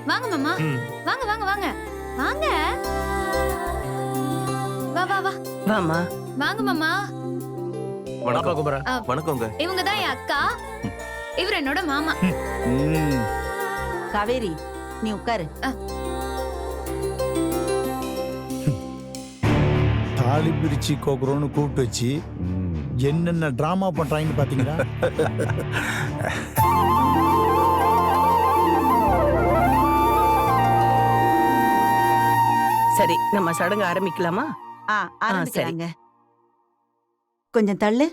வாங்க மாமா. வாங்க வாங்க வாங்க வாங்க. வா வா வா. வாமா. வாங்க மாமா. வணக்கம் குமரா. வணக்கங்க. இவங்க தான் என் அக்கா. இவர் என்னோட மாமா. காவேரி நீ உட்காரு. தாலி பிரிச்சு கோக்குறோன்னு கூப்பிட்டு வச்சு என்னென்ன டிராமா பண்றாங்கன்னு பாத்தீங்களா? சரி நம்ம சடங்கு ஆரம்பிக்கலாமா? ஆரம்பிக்கலாங்க. கொஞ்சம் தள்ளு.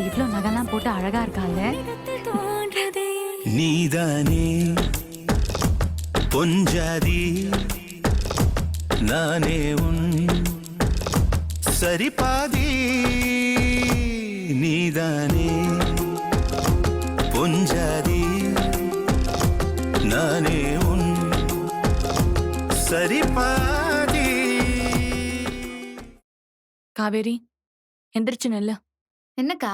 இவ்ளோ நகைலாம் போட்டு அழகா இருக்காங்க. நீதானே பொஞ்சாதி நானே உன் சரிபாதி. நீதானே பொஞ்சாதி நானே உன் சரிபாதி. காவேரி எந்திரிச்சு நெல்ல. என்னக்கா?